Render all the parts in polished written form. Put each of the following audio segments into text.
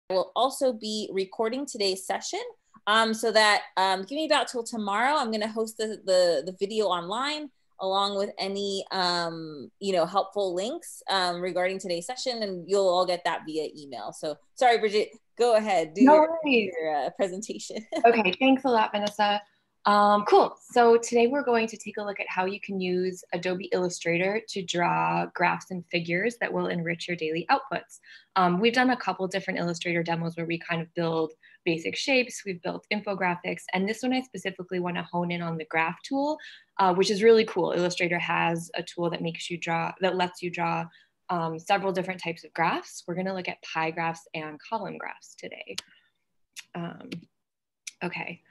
will also be recording today's session so that give me about till tomorrow. I'm going to host the video online along with any helpful links regarding today's session, and you'll all get that via email. So sorry, Bridget, go ahead, do your presentation. Okay, thanks a lot, Vanessa. Cool. So today we're going to take a look at how you can use Adobe Illustrator to draw graphs and figures that will enrich your daily outputs. We've done a couple different Illustrator demos where we kind of build basic shapes, we've built infographics, and this one I specifically want to hone in on the graph tool, which is really cool. Illustrator has a tool that lets you draw several different types of graphs. We're going to look at pie graphs and column graphs today. Okay.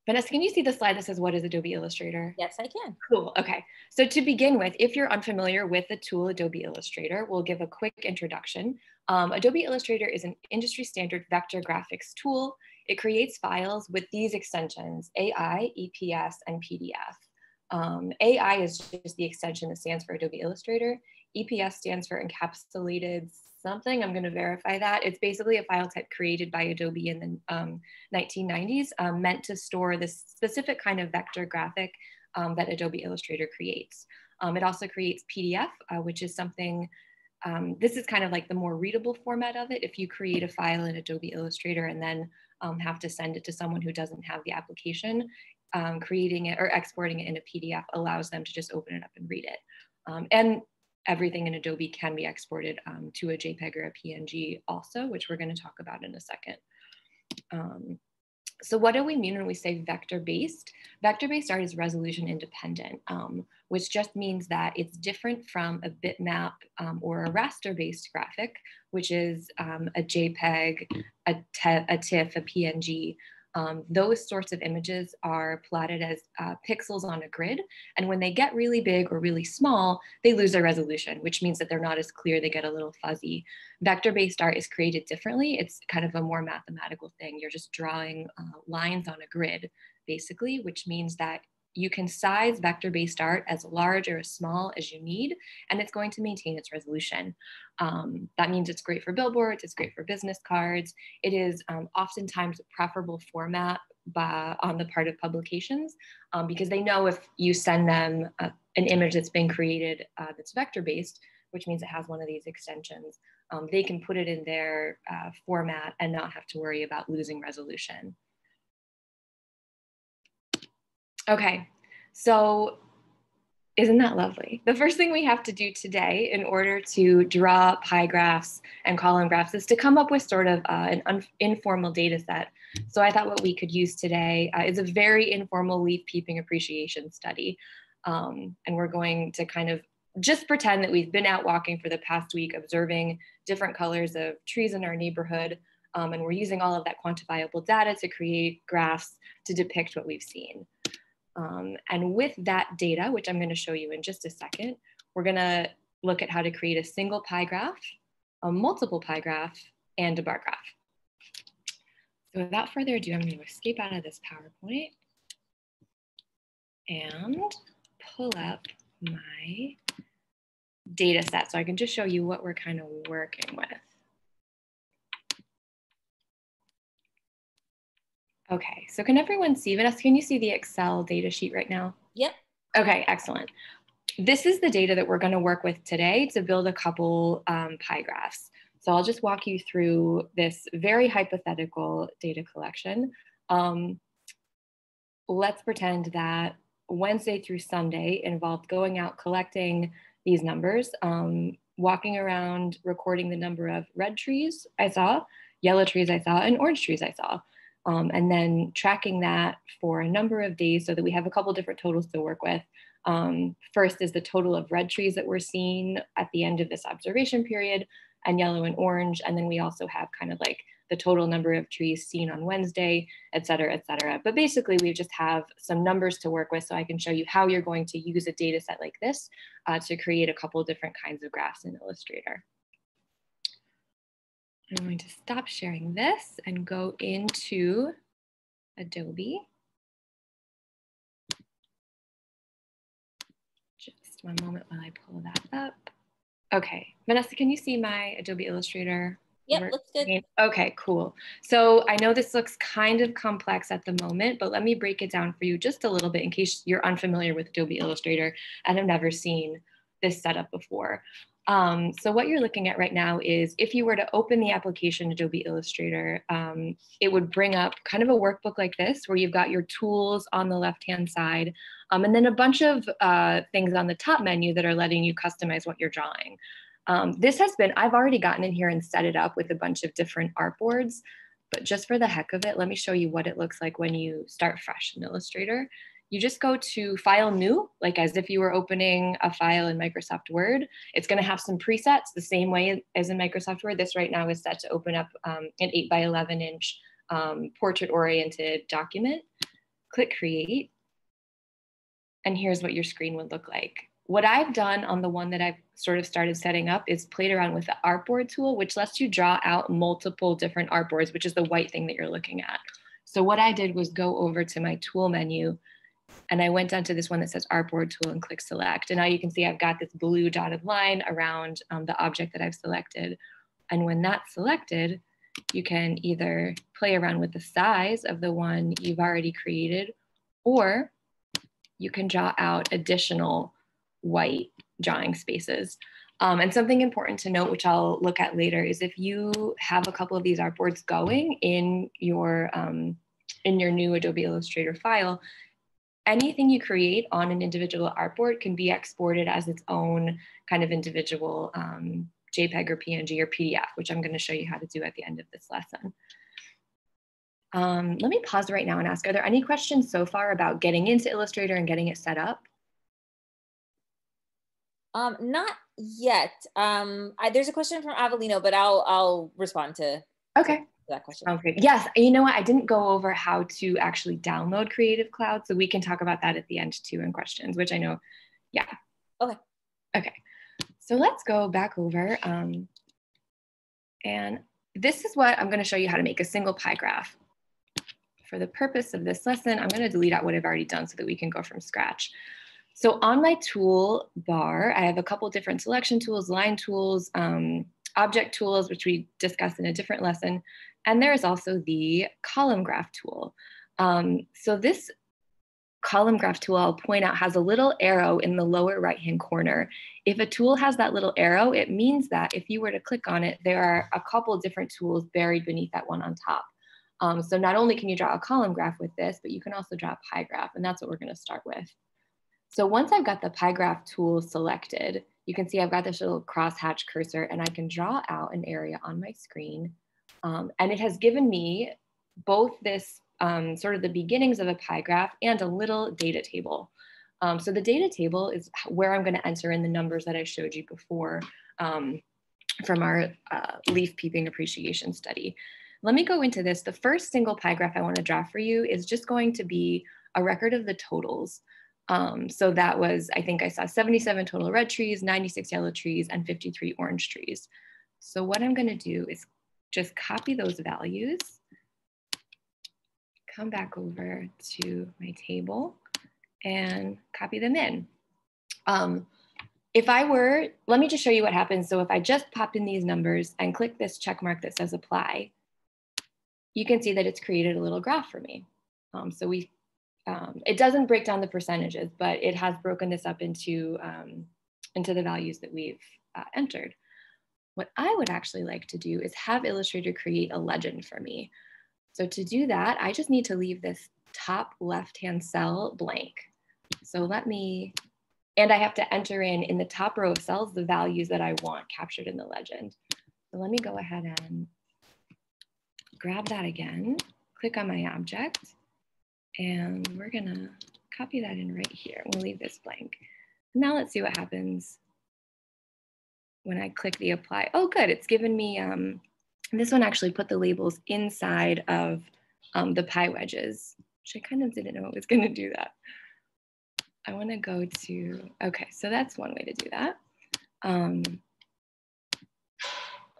Vanessa, can you see the slide that says, what is Adobe Illustrator? Yes, I can. Cool, okay. So to begin with, if you're unfamiliar with the tool Adobe Illustrator, we'll give a quick introduction. Adobe Illustrator is an industry standard vector graphics tool. It creates files with these extensions, AI, EPS, and PDF. AI is just the extension that stands for Adobe Illustrator. EPS stands for encapsulated something. I'm going to verify that. It's basically a file type created by Adobe in the 1990s, meant to store this specific kind of vector graphic that Adobe Illustrator creates. It also creates PDF, which is something, this is kind of like the more readable format of it. If you create a file in Adobe Illustrator and then have to send it to someone who doesn't have the application, creating it or exporting it in a PDF allows them to just open it up and read it. And everything in Adobe can be exported to a JPEG or a PNG also, which we're going to talk about in a second. So what do we mean when we say vector-based? Vector-based art is resolution independent, which just means that it's different from a bitmap or a raster-based graphic, which is a JPEG, a TIFF, a PNG. Those sorts of images are plotted as pixels on a grid. And when they get really big or really small, they lose their resolution, which means that they're not as clear, they get a little fuzzy. Vector-based art is created differently. It's kind of a more mathematical thing. You're just drawing lines on a grid, basically, which means that you can size vector-based art as large or as small as you need, and it's going to maintain its resolution. That means it's great for billboards, it's great for business cards. It is oftentimes a preferable format on the part of publications because they know if you send them an image that's been created that's vector-based, which means it has one of these extensions, they can put it in their format and not have to worry about losing resolution. Okay, so isn't that lovely? The first thing we have to do today in order to draw pie graphs and column graphs is to come up with sort of an informal data set. So I thought what we could use today is a very informal leaf peeping appreciation study. And we're going to kind of just pretend that we've been out walking for the past week, observing different colors of trees in our neighborhood. And we're using all of that quantifiable data to create graphs to depict what we've seen. And with that data, which I'm going to show you in just a second, we're going to look at how to create a single pie graph, a multiple pie graph, and a bar graph. So without further ado, I'm going to escape out of this PowerPoint and pull up my data set so I can just show you what we're kind of working with. Okay, so can everyone see Vanessa? Can you see the Excel data sheet right now? Yep. Okay, excellent. This is the data that we're going to work with today to build a couple pie graphs. So I'll just walk you through this very hypothetical data collection. Let's pretend that Wednesday through Sunday involved going out collecting these numbers, walking around recording the number of red trees I saw, yellow trees I saw, and orange trees I saw. And then tracking that for a number of days so that we have a couple different totals to work with. First is the total of red trees that we're seeing at the end of this observation period, and yellow and orange. And then we also have kind of like the total number of trees seen on Wednesday, et cetera, et cetera. But basically we just have some numbers to work with so I can show you how you're going to use a data set like this to create a couple different kinds of graphs in Illustrator. I'm going to stop sharing this and go into Adobe. Just one moment while I pull that up. Okay, Vanessa, can you see my Adobe Illustrator Yep, looks good. Okay, cool. So I know this looks kind of complex at the moment, but let me break it down for you just a little bit in case you're unfamiliar with Adobe Illustrator and have never seen this setup before. So what you're looking at right now is if you were to open the application Adobe Illustrator, it would bring up kind of a workbook like this where you've got your tools on the left-hand side, and then a bunch of things on the top menu that are letting you customize what you're drawing. This has been, I've already gotten in here and set it up with a bunch of different artboards, but just for the heck of it, let me show you what it looks like when you start fresh in Illustrator. You just go to File New, like as if you were opening a file in Microsoft Word. It's gonna have some presets the same way as in Microsoft Word. This right now is set to open up an 8 by 11 inch portrait-oriented document. Click Create, and here's what your screen would look like. What I've done on the one that I've sort of started setting up is played around with the Artboard tool, which lets you draw out multiple different artboards, which is the white thing that you're looking at. So what I did was go over to my tool menu and I went down to this one that says Artboard tool and click select. And now you can see I've got this blue dotted line around the object that I've selected. And when that's selected, you can either play around with the size of the one you've already created, or you can draw out additional white drawing spaces. And something important to note, which I'll look at later, is if you have a couple of these artboards going in your new Adobe Illustrator file, anything you create on an individual artboard can be exported as its own kind of individual JPEG or PNG or PDF, which I'm going to show you how to do at the end of this lesson. Let me pause right now and ask, are there any questions so far about getting into Illustrator and getting it set up? Not yet. There's a question from Avelino, but I'll respond to that question. Okay. Yes, you know what? I didn't go over how to actually download Creative Cloud, so we can talk about that at the end too in questions, which I know, yeah. Okay. Okay, so let's go back over. And this is what I'm going to show you how to make a single pie graph. For the purpose of this lesson, I'm going to delete out what I've already done so that we can go from scratch. So on my tool bar, I have a couple different selection tools, line tools, object tools, which we discussed in a different lesson. And there is also the column graph tool. So this column graph tool, I'll point out, has a little arrow in the lower right-hand corner. If a tool has that little arrow, it means that if you were to click on it, there are a couple different tools buried beneath that one on top. So not only can you draw a column graph with this, but you can also draw a pie graph, and that's what we're going to start with. So once I've got the pie graph tool selected, you can see I've got this little crosshatch cursor, and I can draw out an area on my screen. And it has given me both this sort of the beginnings of a pie graph and a little data table. So the data table is where I'm going to enter in the numbers that I showed you before from our leaf peeping appreciation study. Let me go into this. The first single pie graph I want to draw for you is just going to be a record of the totals. So that was, I think I saw 77 total red trees, 96 yellow trees, and 53 orange trees. So what I'm going to do is just copy those values, come back over to my table, and copy them in. If I were, let me just show you what happens. So if I just pop in these numbers and click this check mark that says apply, you can see that it's created a little graph for me. It doesn't break down the percentages, but it has broken this up into the values that we've entered. What I would actually like to do is have Illustrator create a legend for me. So to do that, I just need to leave this top left-hand cell blank. So let me, and I have to enter in the top row of cells, the values that I want captured in the legend. So let me go ahead and grab that again, click on my object, and we're gonna copy that in right here. We'll leave this blank. Now let's see what happens when I click the apply. Oh, good, it's given me, this one actually put the labels inside of the pie wedges, which I kind of didn't know it was gonna do that. I wanna go to, okay, so that's one way to do that.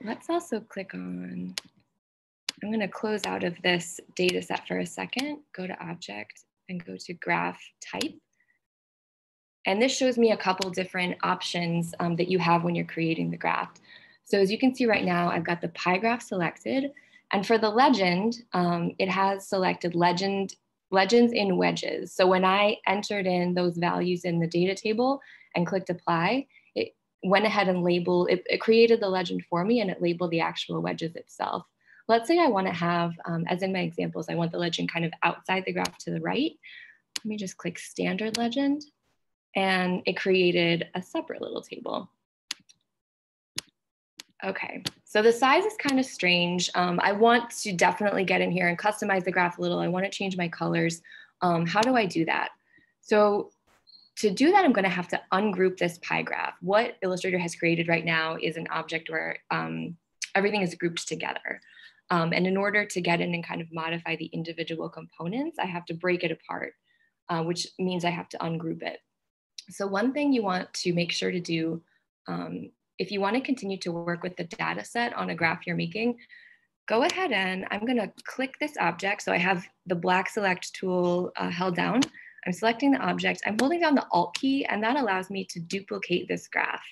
Let's also click on, I'm gonna close out of this data set for a second, go to object and go to graph type. And this shows me a couple different options that you have when you're creating the graph. So as you can see right now, I've got the pie graph selected. And for the legend, it has selected legends in wedges. So when I entered in those values in the data table and clicked apply, it went ahead and labeled, it created the legend for me and it labeled the actual wedges itself. Let's say I want to have, as in my examples, I want the legend kind of outside the graph to the right. Let me just click standard legend and it created a separate little table. Okay, so the size is kind of strange. I want to definitely get in here and customize the graph a little. I want to change my colors. How do I do that? So to do that, I'm going to have to ungroup this pie graph. What Illustrator has created right now is an object where everything is grouped together. And in order to get in and kind of modify the individual components, I have to break it apart, which means I have to ungroup it. So one thing you want to make sure to do, if you want to continue to work with the data set on a graph you're making, go ahead and I'm going to click this object. So I have the black select tool held down. I'm selecting the object. I'm holding down the Alt key, and that allows me to duplicate this graph.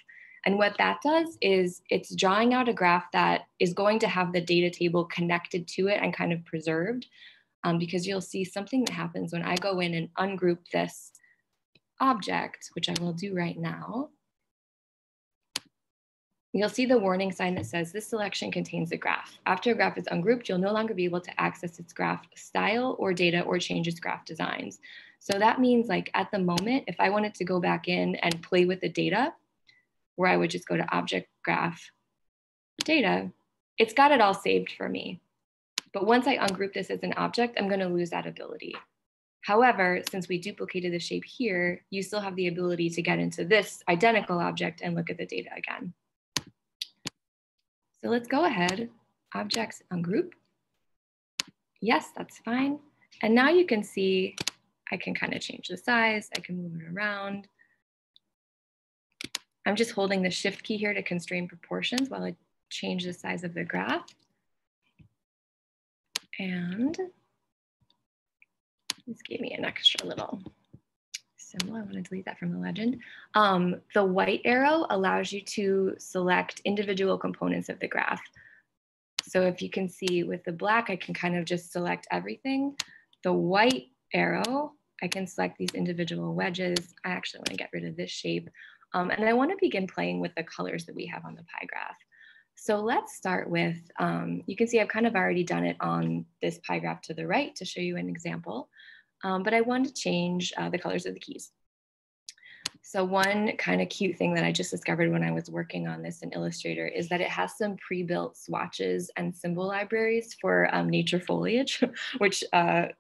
And what that does is it's drawing out a graph that is going to have the data table connected to it and kind of preserved, because you'll see something that happens when I go in and ungroup this object, which I will do right now. You'll see the warning sign that says this selection contains a graph. After a graph is ungrouped, you'll no longer be able to access its graph style or data or change its graph designs. So that means, like, at the moment, if I wanted to go back in and play with the data, where I would just go to object graph data, it's got it all saved for me. But once I ungroup this as an object, I'm going to lose that ability. However, since we duplicated the shape here, you still have the ability to get into this identical object and look at the data again. So let's go ahead, objects ungroup. Yes, that's fine. And now you can see I can kind of change the size. I can move it around. I'm just holding the shift key here to constrain proportions while I change the size of the graph. And this gave me an extra little symbol. I want to delete that from the legend. The white arrow allows you to select individual components of the graph. So if you can see with the black, I can kind of just select everything. The white arrow, I can select these individual wedges. I actually want to get rid of this shape. And I want to begin playing with the colors that we have on the pie graph. So let's start with, you can see I've kind of already done it on this pie graph to the right to show you an example. But I want to change the colors of the keys. So one kind of cute thing that I just discovered when I was working on this in Illustrator is that it has some pre-built swatches and symbol libraries for nature foliage, which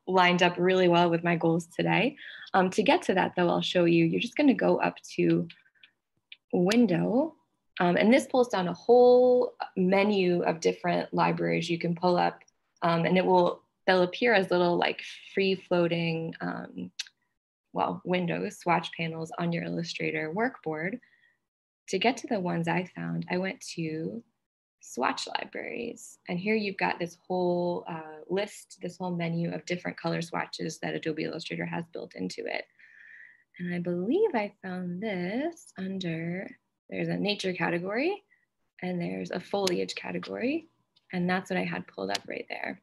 lined up really well with my goals today. To get to that though, I'll show you, you're just gonna go up to Window, and this pulls down a whole menu of different libraries you can pull up, and they'll appear as little like free floating windows, swatch panels on your Illustrator workboard. To get to the ones I found, I went to Swatch Libraries. And here you've got this whole list, this whole menu of different color swatches that Adobe Illustrator has built into it. And I believe I found this under, there's a nature category and there's a foliage category. And that's what I had pulled up right there.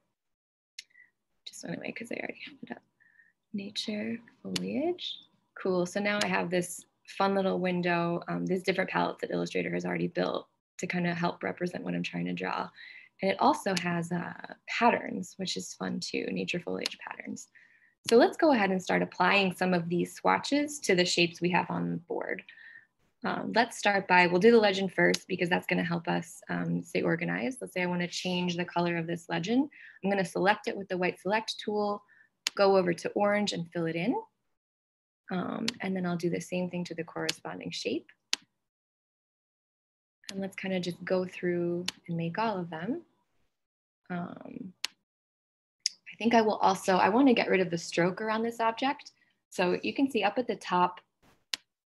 Just went away because I already have it up. Nature, foliage, cool. So now I have this fun little window, these different palettes that Illustrator has already built to kind of help represent what I'm trying to draw. And it also has patterns, which is fun too, nature foliage patterns. So let's go ahead and start applying some of these swatches to the shapes we have on the board. Let's start by, we'll do the legend first because that's going to help us stay organized. Let's say I want to change the color of this legend. I'm going to select it with the white select tool, go over to orange and fill it in. And then I'll do the same thing to the corresponding shape. And let's kind of just go through and make all of them. I think I will also, I want to get rid of the stroke around this object. So you can see up at the top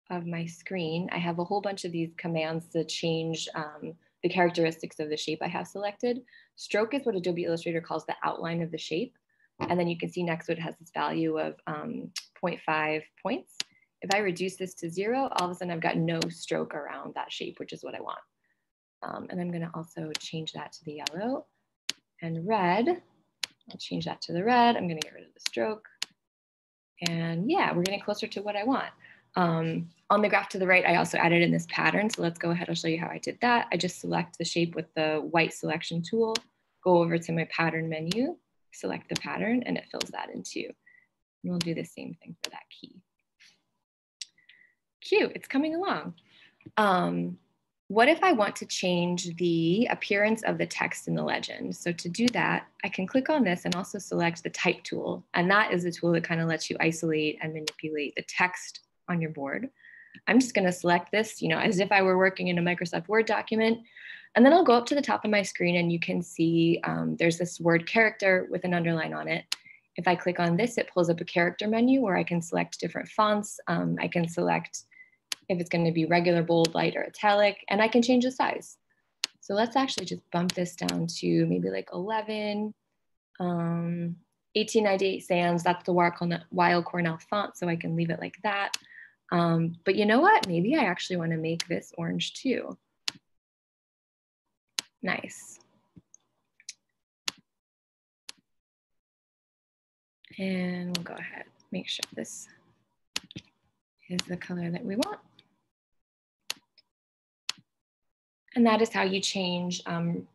of my screen, I have a whole bunch of these commands to change the characteristics of the shape I have selected. Stroke is what Adobe Illustrator calls the outline of the shape. And then you can see next to it has this value of 0.5 points. If I reduce this to 0, all of a sudden I've got no stroke around that shape, which is what I want. And I'm gonna also change that to the yellow. And red, I'll change that to the red. I'm gonna get rid of the stroke. And yeah, we're getting closer to what I want. On the graph to the right, I also added in this pattern. So let's go ahead, I'll show you how I did that. I just select the shape with the white selection tool, go over to my pattern menu, select the pattern, and it fills that in too. And we'll do the same thing for that key. Cute, it's coming along. What if I want to change the appearance of the text in the legend? So to do that, I can click on this and also select the type tool. And that is a tool that kind of lets you isolate and manipulate the text on your board. I'm just gonna select this, as if I were working in a Microsoft Word document. And then I'll go up to the top of my screen and you can see there's this word character with an underline on it. If I click on this, it pulls up a character menu where I can select different fonts. I can select if it's going to be regular, bold, light, or italic, and I can change the size. So let's actually just bump this down to maybe like 11, 1898 sans, that's the Weill Cornell font, so I can leave it like that. But you know what? Maybe I actually want to make this orange too. Nice. And we'll go ahead, make sure this is the color that we want. And that is how you change,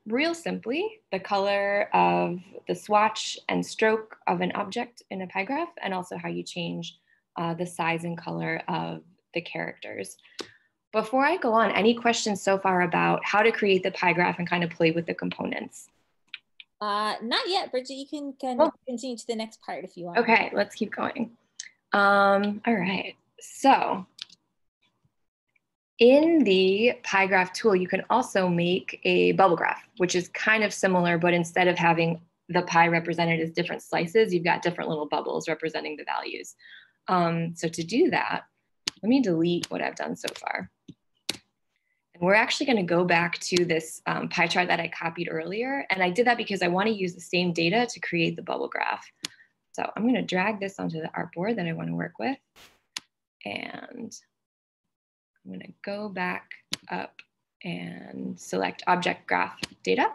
real simply, the color of the swatch and stroke of an object in a pie graph, and also how you change the size and color of the characters. Before I go on, any questions so far about how to create the pie graph and kind of play with the components? Not yet, Bridget. You can continue to the next part if you want. Okay, let's keep going. All right, so in the pie graph tool, you can also make a bubble graph, which is kind of similar, but instead of having the pie represented as different slices, you've got different little bubbles representing the values. So to do that, let me delete what I've done so far. And we're actually going to go back to this pie chart that I copied earlier. And I did that because I want to use the same data to create the bubble graph. So I'm going to drag this onto the artboard that I want to work with. And I'm going to go back up and select Object Graph Data.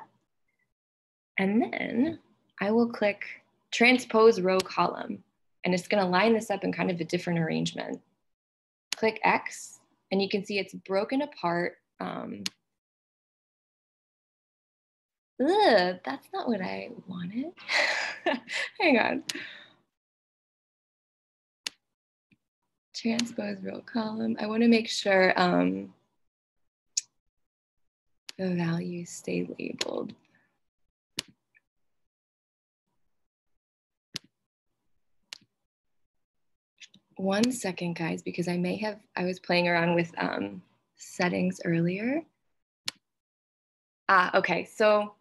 And then I will click Transpose Row Column. And it's going to line this up in kind of a different arrangement. Click X, and you can see it's broken apart. That's not what I wanted. Hang on. Transpose row column. I want to make sure the values stay labeled. One second, guys, because I was playing around with settings earlier. Okay, so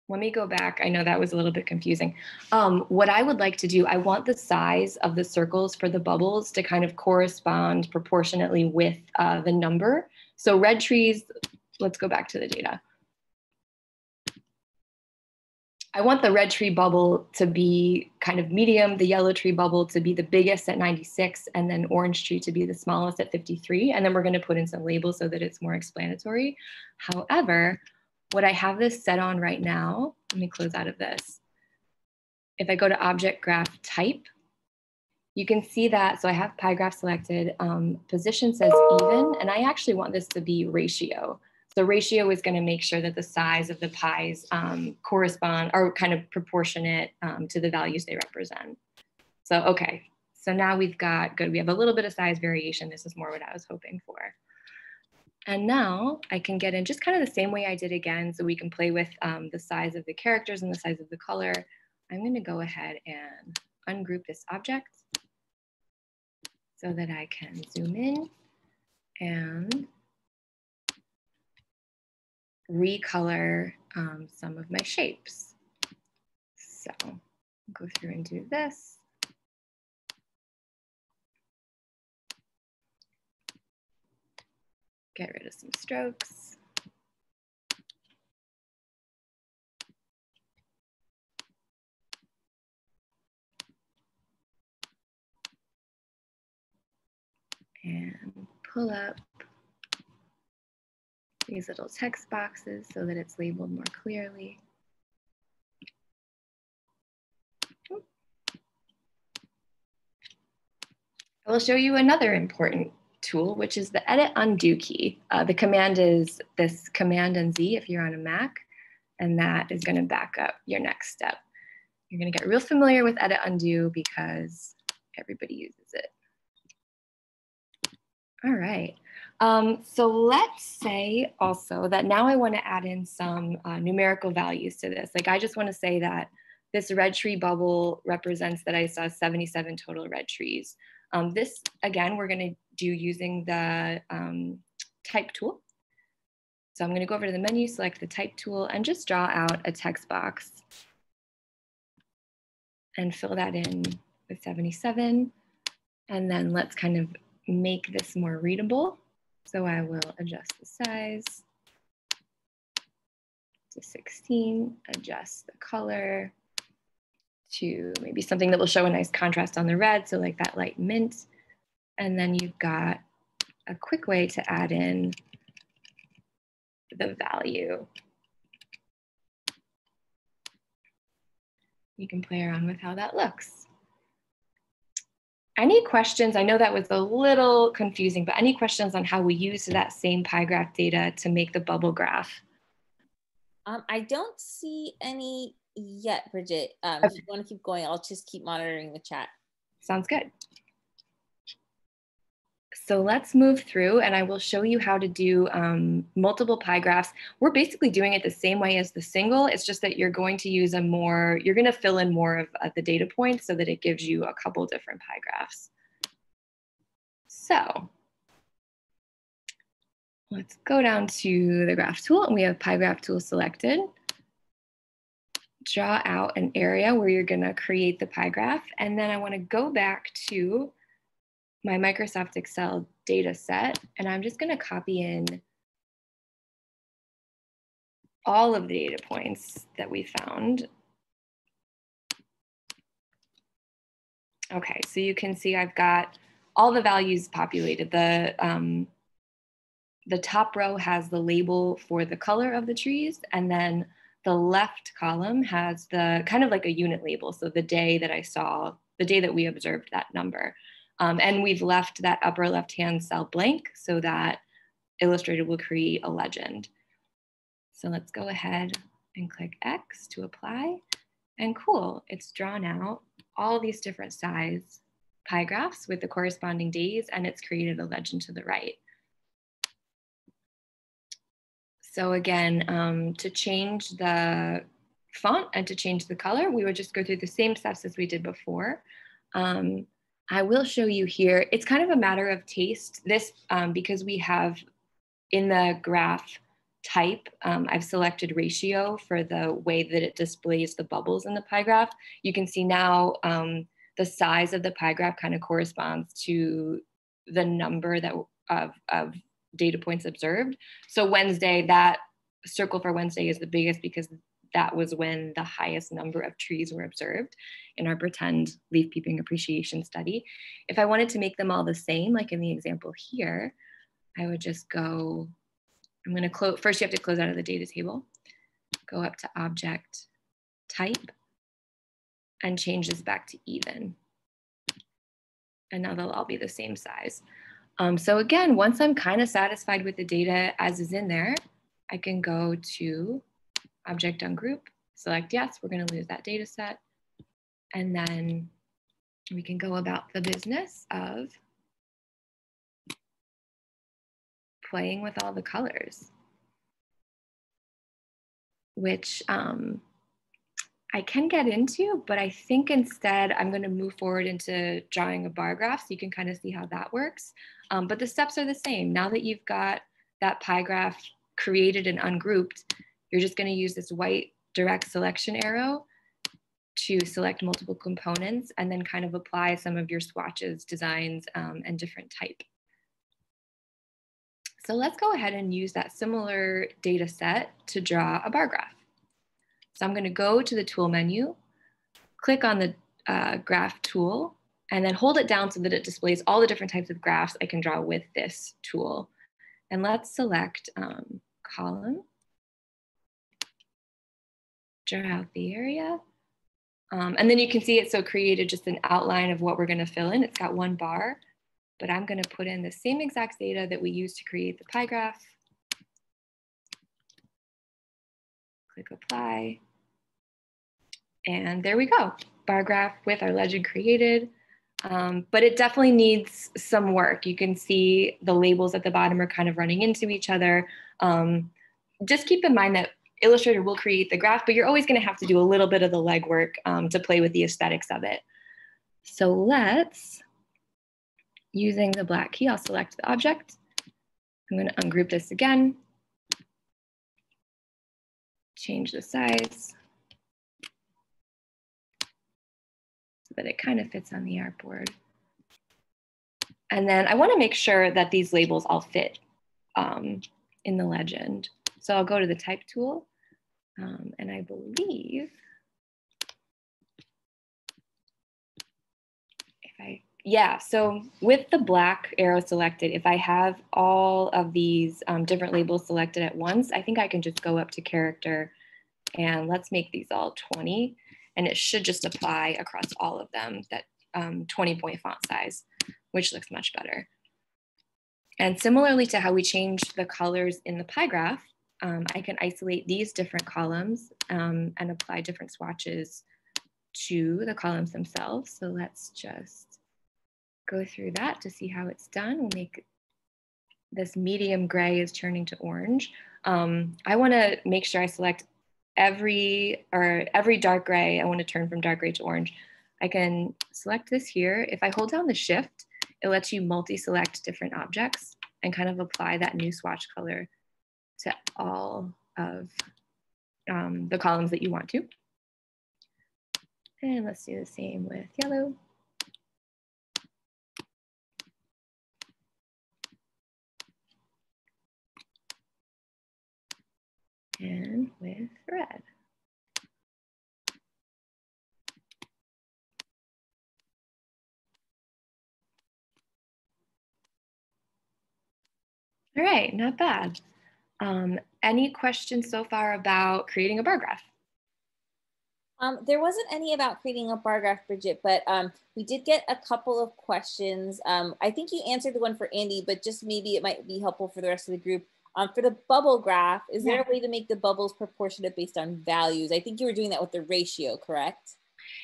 let me go back. I know that was a little bit confusing. What I would like to do, I want the size of the circles for the bubbles to kind of correspond proportionately with the number. So red trees, let's go back to the data. I want the red tree bubble to be kind of medium, the yellow tree bubble to be the biggest at 96, and then orange tree to be the smallest at 53. And then we're going to put in some labels so that it's more explanatory. However, what I have this set on right now, let me close out of this. If I go to Object Graph Type, you can see that, so I have pie graph selected, position says even, and I actually want this to be ratio. So ratio is going to make sure that the size of the pies correspond or kind of proportionate to the values they represent. So, okay, so now we've got good. We have a little bit of size variation. This is more what I was hoping for. And now I can get in just kind of the same way I did again, so we can play with the size of the characters and the size of the color. I'm going to go ahead and ungroup this object so that I can zoom in and recolor some of my shapes. So I'll go through and do this. Get rid of some strokes. And pull up these little text boxes so that it's labeled more clearly. I will show you another important tool, which is the Edit Undo key. The command is this Command and Z if you're on a Mac, and that is going to back up your next step. You're going to get real familiar with Edit Undo because everybody uses it. All right. So let's say also that now I want to add in some numerical values to this. Like I just want to say that this red tree bubble represents that I saw 77 total red trees. This, again, we're going to do using the type tool. So I'm going to go over to the menu, select the type tool, and just draw out a text box and fill that in with 77. And then let's kind of make this more readable. So I will adjust the size to 16, adjust the color to maybe something that will show a nice contrast on the red, so like that light mint. And then you've got a quick way to add in the value. You can play around with how that looks. Any questions? I know that was a little confusing, but any questions on how we use that same pie graph data to make the bubble graph? I don't see any yet, Bridget. If you want to keep going, I'll just keep monitoring the chat. Sounds good. So let's move through and I will show you how to do multiple pie graphs. We're basically doing it the same way as the single. It's just that you're going to use you're going to fill in more of the data points so that it gives you a couple different pie graphs. So let's go down to the graph tool and we have pie graph tool selected. Draw out an area where you're going to create the pie graph. And then I want to go back to my Microsoft Excel data set, and I'm just going to copy in all of the data points that we found. Okay, so you can see I've got all the values populated. The top row has the label for the color of the trees, and then the left column has the kind of like a unit label. So the day that I saw, the day that we observed that number. And we've left that upper left-hand cell blank so that Illustrator will create a legend. So let's go ahead and click X to apply. And cool, it's drawn out all these different size pie graphs with the corresponding days, and it's created a legend to the right. So again, to change the font and to change the color, we would just go through the same steps as we did before. I will show you here, it's kind of a matter of taste. This, because we have in the graph type, I've selected ratio for the way that it displays the bubbles in the pie graph. You can see now the size of the pie graph kind of corresponds to the number that of data points observed. So Wednesday, that circle for Wednesday is the biggest because that was when the highest number of trees were observed in our pretend leaf peeping appreciation study. If I wanted to make them all the same, like in the example here, I would just go, I'm going to close, first you have to close out of the data table, go up to object type, and change this back to even. And now they'll all be the same size. So again, once I'm kind of satisfied with the data as is in there, I can go to object ungroup, select yes, we're going to lose that data set. And then we can go about the business of playing with all the colors, which I can get into, but I think instead I'm going to move forward into drawing a bar graph so you can kind of see how that works. But the steps are the same. Now that you've got that pie graph created and ungrouped, you're just going to use this white direct selection arrow to select multiple components and then kind of apply some of your swatches, designs, and different type. So let's go ahead and use that similar data set to draw a bar graph. So I'm going to go to the tool menu, click on the graph tool, and then hold it down so that it displays all the different types of graphs I can draw with this tool. And let's select column, draw out the area. And then you can see it so created just an outline of what we're going to fill in. It's got one bar, but I'm going to put in the same exact data that we used to create the pie graph. Click apply. And there we go, bar graph with our legend created. But it definitely needs some work. You can see the labels at the bottom are kind of running into each other. Just keep in mind that Illustrator will create the graph, but you're always going to have to do a little bit of the legwork to play with the aesthetics of it. So let's, using the black key, I'll select the object. I'm going to ungroup this again. Change the size so that it kind of fits on the artboard. And then I want to make sure that these labels all fit in the legend. So I'll go to the type tool. And I believe so with the black arrow selected, if I have all of these different labels selected at once, I think I can just go up to character and let's make these all 20. And it should just apply across all of them, that 20-point font size, which looks much better. And similarly to how we changed the colors in the pie graph, I can isolate these different columns and apply different swatches to the columns themselves. So let's just go through that to see how it's done. We'll make this medium gray is turning to orange. I want to make sure I select every dark gray. I want to turn from dark gray to orange. I can select this here. If I hold down the shift, it lets you multi-select different objects and kind of apply that new swatch color to all of the columns that you want to. And let's do the same with yellow. And with red. All right, not bad. Any questions so far about creating a bar graph? There wasn't any about creating a bar graph, Bridget, but we did get a couple of questions. I think you answered the one for Andy, but just maybe it might be helpful for the rest of the group. For the bubble graph, is there a way to make the bubbles proportionate based on values? I think you were doing that with the ratio, correct?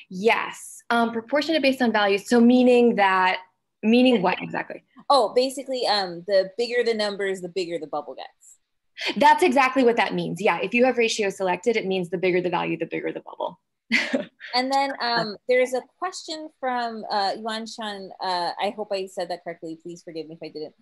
Yes, proportionate based on values. So meaning what exactly? Oh, basically, the bigger the numbers, the bigger the bubble gets. That's exactly what that means. Yeah, if you have ratio selected, it means the bigger the value, the bigger the bubble. And then there's a question from Yuan Shan. I hope I said that correctly. Please forgive me if I didn't.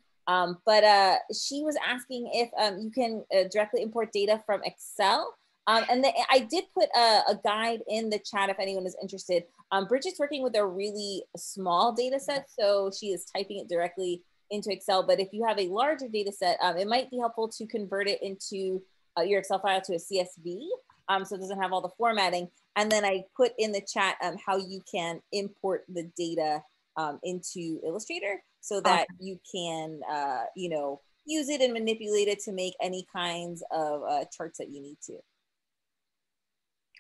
But she was asking if you can directly import data from Excel. And I did put a guide in the chat if anyone is interested. Bridget's working with a really small data set, so she is typing it directly into Excel. But if you have a larger data set, it might be helpful to convert it into your Excel file to a CSV, so it doesn't have all the formatting. And then I put in the chat how you can import the data into Illustrator so that you can, you know, use it and manipulate it to make any kinds of charts that you need to.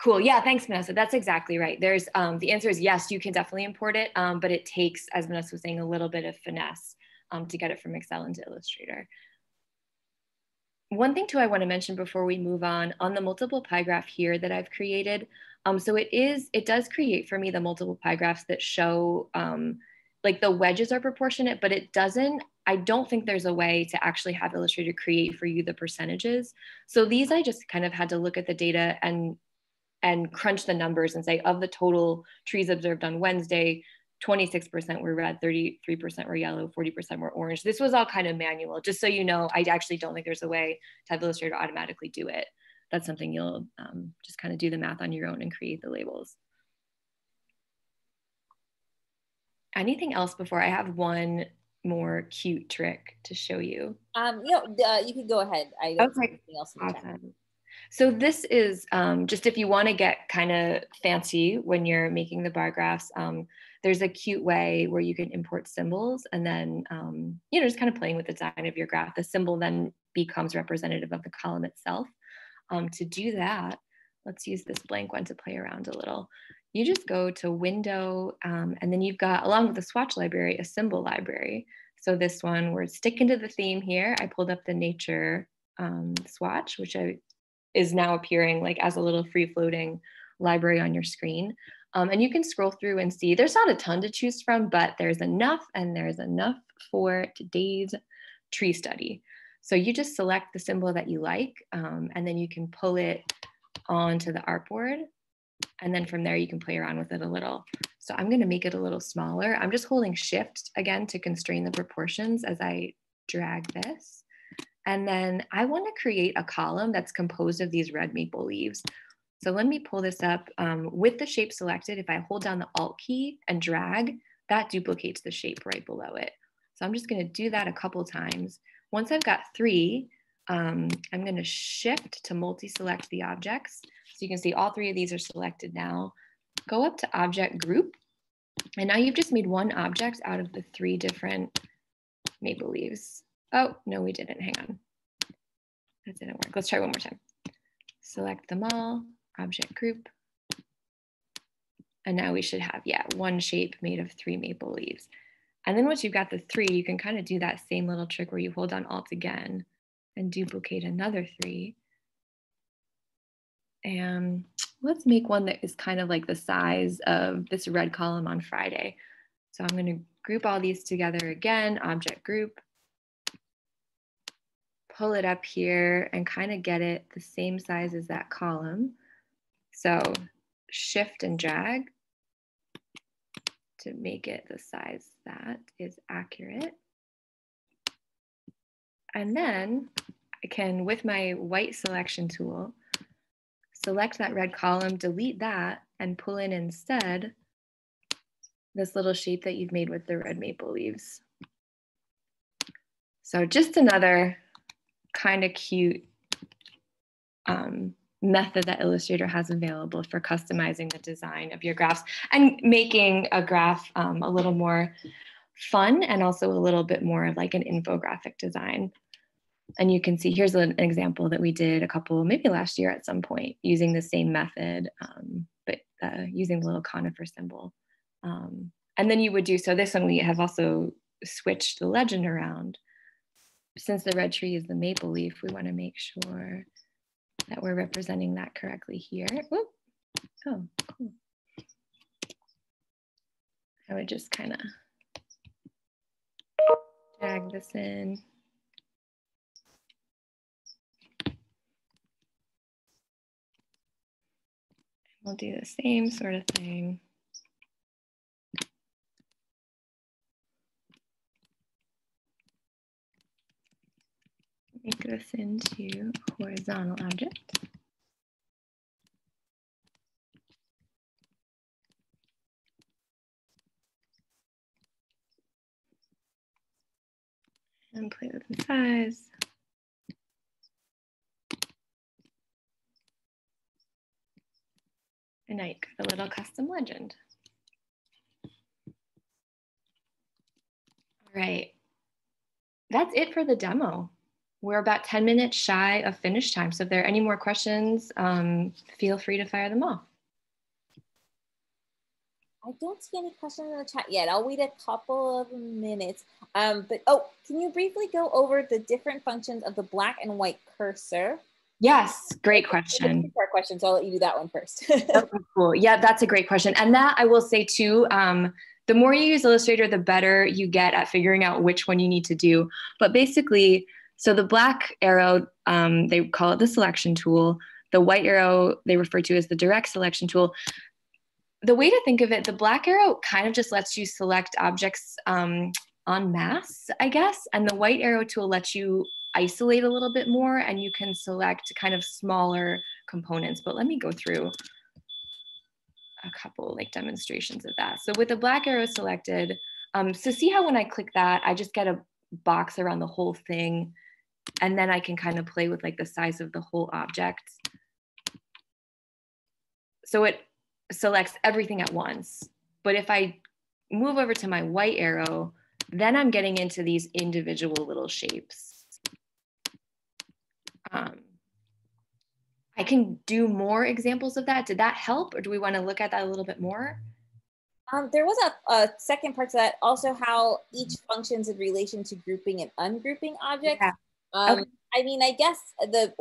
Cool. Yeah, thanks, Vanessa. That's exactly right. There's the answer is yes, you can definitely import it, but it takes, as Vanessa was saying, a little bit of finesse to get it from Excel into Illustrator. One thing too I want to mention before we move on the multiple pie graph here that I've created. So it does create for me the multiple pie graphs that show like the wedges are proportionate, but it doesn't, I don't think there's a way to actually have Illustrator create for you the percentages. So these I just kind of had to look at the data and crunch the numbers and say of the total trees observed on Wednesday, 26% were red, 33% were yellow, 40% were orange. This was all kind of manual, just so you know. I actually don't think there's a way to have Illustrator automatically do it. That's something you'll just kind of do the math on your own and create the labels. Anything else before I have one more cute trick to show you? You can go ahead. I don't see anything else in the chat. So this is just if you want to get kind of fancy when you're making the bar graphs, there's a cute way where you can import symbols and then, you know, just kind of playing with the design of your graph. The symbol then becomes representative of the column itself. To do that, let's use this blank one to play around a little. You just go to Window, and then you've got, along with the Swatch Library, a symbol library. So this one, we're sticking to the theme here. I pulled up the nature swatch, which is now appearing like as a little free-floating library on your screen. And you can scroll through and see, there's not a ton to choose from, but there's enough, and there's enough for today's tree study. So you just select the symbol that you like, and then you can pull it onto the artboard. And then from there, you can play around with it a little. So I'm going to make it a little smaller. I'm just holding Shift again to constrain the proportions as I drag this. And then I want to create a column that's composed of these red maple leaves. So let me pull this up with the shape selected. If I hold down the Alt key and drag, that duplicates the shape right below it. So I'm just going to do that a couple times. Once I've got 3, I'm going to shift to multi-select the objects. So you can see all 3 of these are selected now. Go up to Object Group. And now you've just made one object out of the 3 different maple leaves. Oh, no, we didn't. Hang on. That didn't work. Let's try one more time. Select them all, Object Group. And now we should have, yeah, one shape made of 3 maple leaves. And then once you've got the 3, you can kind of do that same little trick where you hold down Alt again and duplicate another 3. And let's make one that is kind of like the size of this red column on Friday. So I'm going to group all these together again, Object Group, pull it up here and kind of get it the same size as that column. So Shift and drag to make it the size that is accurate. And then I can, with my white selection tool, select that red column, delete that, and pull in instead this little shape that you've made with the red maple leaves. So just another kind of cute method that Illustrator has available for customizing the design of your graphs and making a graph a little more fun and also a little bit more like an infographic design. And you can see here's an example that we did a couple, maybe last year at some point, using the same method, but using the little conifer symbol. And then you would do, so this one we have also switched the legend around. Since the red tree is the maple leaf, we want to make sure that we're representing that correctly here. Whoop. Oh, cool. I would just kind of drag this in. We'll do the same sort of thing. Make this into a horizontal object. And play with the size. And now you've got a little custom legend. All right, that's it for the demo. We're about 10 minutes shy of finish time. So if there are any more questions, feel free to fire them off. I don't see any questions in the chat yet. I'll wait a couple of minutes. But oh, can you briefly go over the different functions of the black and white cursor? Yes, great question. It's a question, so I'll let you do that one first. Okay, cool. Yeah, that's a great question. And that I will say too, the more you use Illustrator, the better you get at figuring out which one you need to do. But basically, so the black arrow, they call it the selection tool. The white arrow, they refer to as the direct selection tool. The way to think of it, the black arrow kind of just lets you select objects en masse, I guess. And the white arrow tool lets you isolate a little bit more and you can select kind of smaller components. But let me go through a couple like demonstrations of that. So with the black arrow selected, so see how when I click that, I just get a box around the whole thing. And then I can kind of play with like the size of the whole object. So it selects everything at once. But if I move over to my white arrow, then I'm getting into these individual little shapes. I can do more examples of that. Did that help, or do we want to look at that a little bit more? There was a second part to that, also how each functions in relation to grouping and ungrouping objects. Yeah. Okay. I mean, I guess it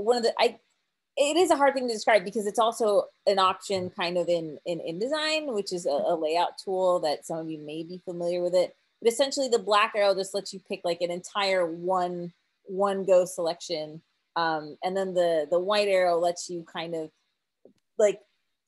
is a hard thing to describe because it's also an option kind of in InDesign, which is a layout tool that some of you may be familiar with it. But essentially the black arrow just lets you pick like an entire one go selection. And then the white arrow lets you kind of like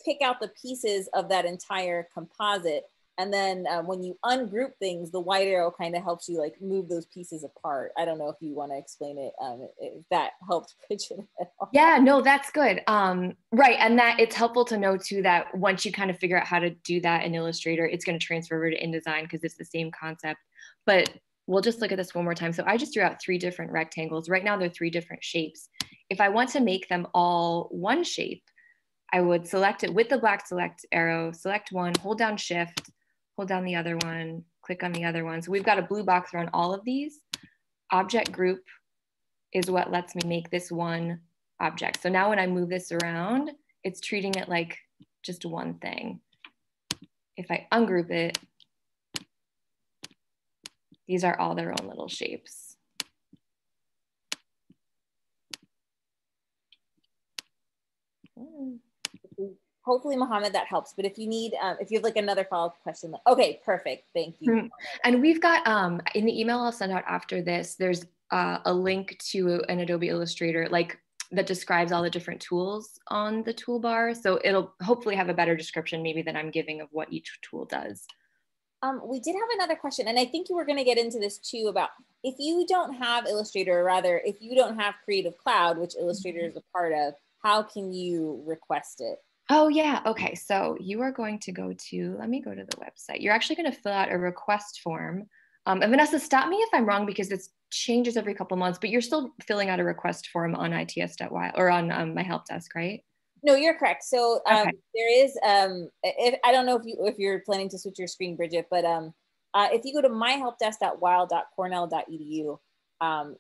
pick out the pieces of that entire composite. And then when you ungroup things, the white arrow kind of helps you like move those pieces apart. I don't know if you want to explain it, if that helped Bridget at all. Yeah, no, that's good. Right, and that it's helpful to know too that once you kind of figure out how to do that in Illustrator, it's going to transfer over to InDesign because it's the same concept. But we'll just look at this one more time. So I just drew out 3 different rectangles. Right now they're 3 different shapes. If I want to make them all one shape, I would select it with the black select arrow, select one, hold down shift, hold down the other one, click on the other one. So we've got a blue box around all of these. Object group is what lets me make this one object. So now when I move this around, it's treating it like just one thing. If I ungroup it, these are all their own little shapes. Hopefully, Mohammed, that helps. But if you need, if you have like another follow-up question, okay, perfect, thank you. And we've got, in the email I'll send out after this, there's a link to an Adobe Illustrator, like that describes all the different tools on the toolbar. So it'll hopefully have a better description maybe than I'm giving of what each tool does. We did have another question, and I think you were going to get into this too, about if you don't have Illustrator, or rather, if you don't have Creative Cloud, which Illustrator is a part of, how can you request it? Oh yeah, okay. So you are going to go to, let me go to the website. You're actually going to fill out a request form. And Vanessa, stop me if I'm wrong because it changes every couple months, but you're still filling out a request form on its.y or on my help desk, right? No, you're correct. So Okay. there is, I don't know if you're planning to switch your screen, Bridget, but if you go to myhelpdesk.weill.cornell.edu,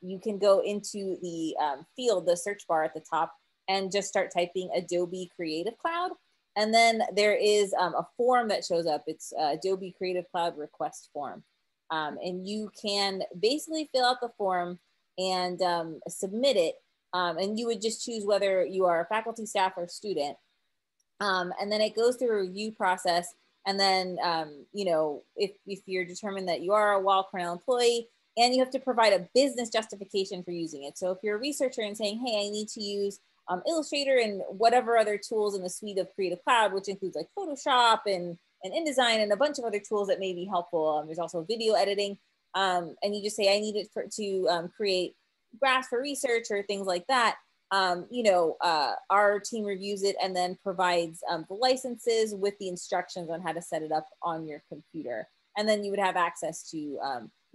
you can go into the field, the search bar at the top, and just start typing Adobe Creative Cloud. And then there is a form that shows up. It's Adobe Creative Cloud request form. And you can basically fill out the form and submit it. And you would just choose whether you are a faculty, staff, or student. And then it goes through a review process. And then, you know, if you're determined that you are a Weill Cornell employee, and you have to provide a business justification for using it. So if you're a researcher and saying, hey, I need to use Illustrator and whatever other tools in the suite of Creative Cloud, which includes like Photoshop and InDesign and a bunch of other tools that may be helpful. There's also video editing. And you just say, I need it to create graphs for research or things like that. You know, our team reviews it and then provides the licenses with the instructions on how to set it up on your computer. And then you would have access to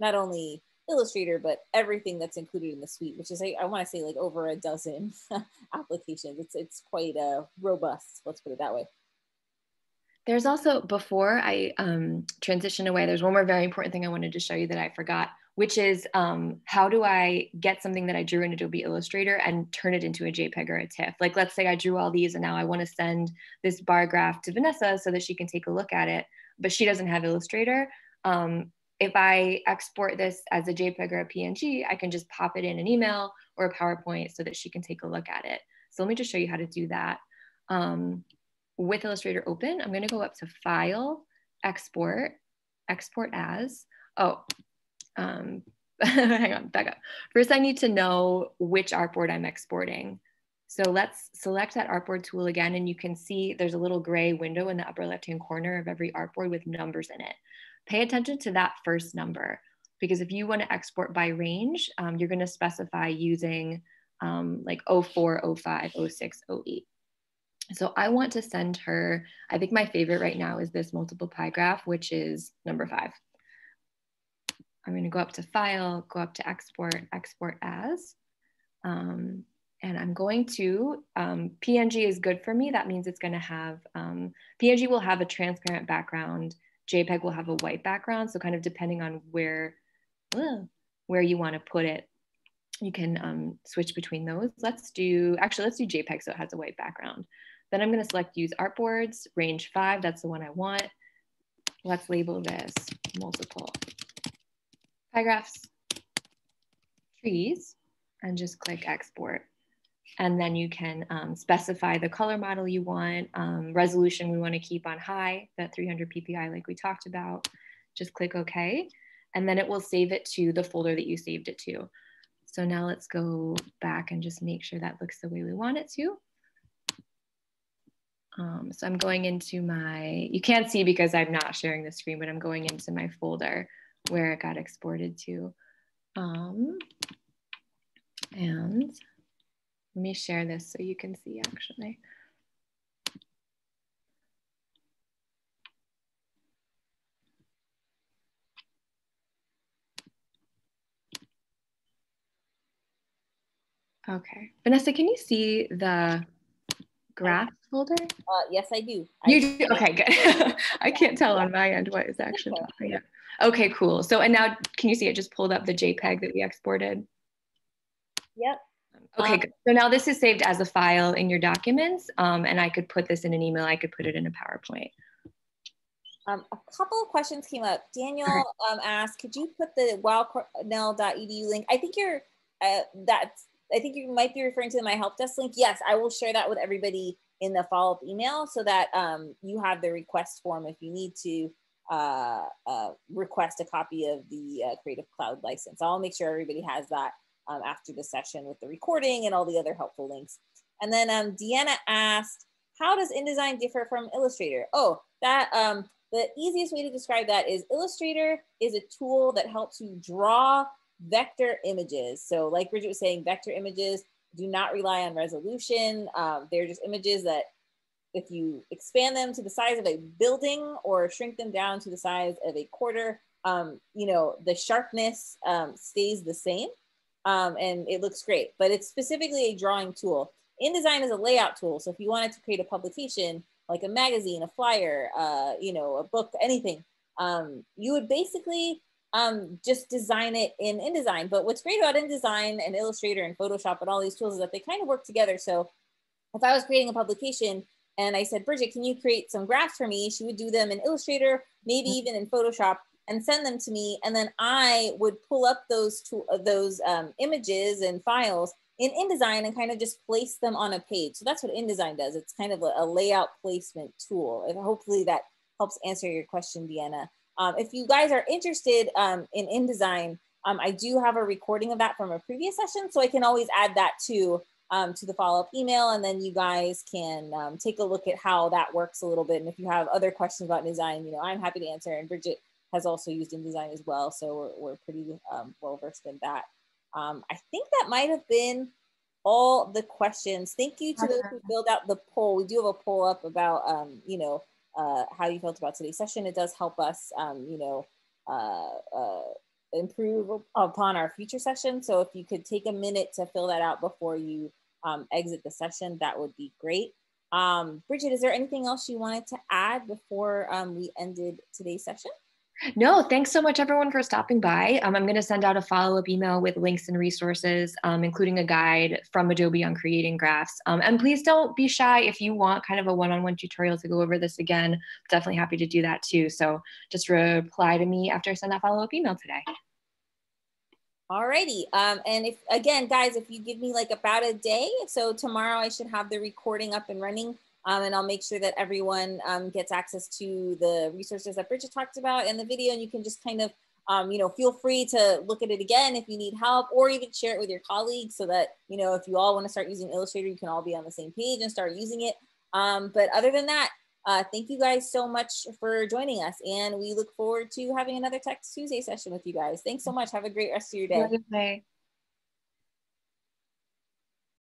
not only Illustrator, but everything that's included in the suite, which is, I want to say like over a dozen applications. It's quite robust, let's put it that way. There's also, before I transition away, there's one more very important thing I wanted to show you that I forgot, which is how do I get something that I drew in Adobe Illustrator and turn it into a JPEG or a TIFF? Like, let's say I drew all these and now I want to send this bar graph to Vanessa so that she can take a look at it, but she doesn't have Illustrator. If I export this as a JPEG or a PNG, I can just pop it in an email or a PowerPoint so that she can take a look at it. So let me just show you how to do that. With Illustrator open, I'm going to go up to File, Export, Export As. Oh, hang on, back up. First, I need to know which artboard I'm exporting. So let's select that artboard tool again, and you can see there's a little gray window in the upper left-hand corner of every artboard with numbers in it. Pay attention to that first number, because if you want to export by range, you're going to specify using like 04, 05, 06, 08. So I want to send her, I think my favorite right now is this multiple pie graph, which is number 5. I'm going to go up to File, go up to Export, Export As. And I'm going to, PNG is good for me. That means it's going to have, PNG will have a transparent background. JPEG will have a white background. So kind of depending on where you want to put it, you can switch between those. Let's do JPEG so it has a white background. Then I'm gonna select use artboards, range 5, that's the one I want. Let's label this multiple pie graphs, trees, and just click export. And then you can specify the color model you want, resolution we want to keep on high, that 300 ppi like we talked about. Just click OK. And then it will save it to the folder that you saved it to. So now let's go back and just make sure that looks the way we want it to. So I'm going into my, you can't see because I'm not sharing the screen, but I'm going into my folder where it got exported to. And let me share this so you can see actually. Okay, Vanessa, can you see the graph folder? Yes, I do. You do? Okay, good. I can't tell on my end what is actually popping up. Okay, cool. So, and now can you see it just pulled up the JPEG that we exported? Yep. Okay, good. So now this is saved as a file in your documents, and I could put this in an email. I could put it in a PowerPoint. A couple of questions came up. Daniel asked, could you put the wildcornell.edu link? I think you're I think you might be referring to my help desk link. Yes, I will share that with everybody in the follow-up email so that you have the request form if you need to request a copy of the Creative Cloud license. I'll make sure everybody has that after the session with the recording and all the other helpful links. And then Deanna asked, how does InDesign differ from Illustrator? Oh, that the easiest way to describe that is Illustrator is a tool that helps you draw vector images. So like Bridget was saying, vector images do not rely on resolution. They're just images that if you expand them to the size of a building or shrink them down to the size of a quarter, you know, the sharpness stays the same and it looks great, but it's specifically a drawing tool. InDesign is a layout tool. So if you wanted to create a publication, like a magazine, a flyer, you know, a book, anything, you would basically just design it in InDesign. But what's great about InDesign and Illustrator and Photoshop and all these tools is that they kind of work together. So if I was creating a publication and I said, Bridget, can you create some graphs for me? She would do them in Illustrator, maybe even in Photoshop, and send them to me. And then I would pull up those images and files in InDesign and kind of just place them on a page. So that's what InDesign does. It's kind of a layout placement tool. And hopefully that helps answer your question, Deanna. If you guys are interested in InDesign, I do have a recording of that from a previous session. So I can always add that to the follow-up email. And then you guys can take a look at how that works a little bit. And if you have other questions about InDesign, you know, I'm happy to answer. And Bridget has also used InDesign as well. So we're pretty well-versed in that. I think that might have been all the questions. Thank you to those who filled out the poll. We do have a poll up about, you know, how you felt about today's session. It does help us, you know, improve upon our future sessions. So if you could take a minute to fill that out before you exit the session, that would be great. Bridget, is there anything else you wanted to add before we ended today's session? No, thanks so much everyone for stopping by. I'm going to send out a follow-up email with links and resources, including a guide from Adobe on creating graphs. And please don't be shy if you want kind of a one-on-one tutorial to go over this again. Definitely happy to do that too. So just reply to me after I send that follow-up email today. Alrighty. And if, again, guys, if you give me like about a day, so tomorrow I should have the recording up and running. And I'll make sure that everyone gets access to the resources that Bridget talked about in the video. And you can just kind of, you know, feel free to look at it again if you need help, or even share it with your colleagues so that, you know, if you all want to start using Illustrator, you can all be on the same page and start using it. But other than that, thank you guys so much for joining us. And we look forward to having another TechTuesday session with you guys. Thanks so much. Have a great rest of your day.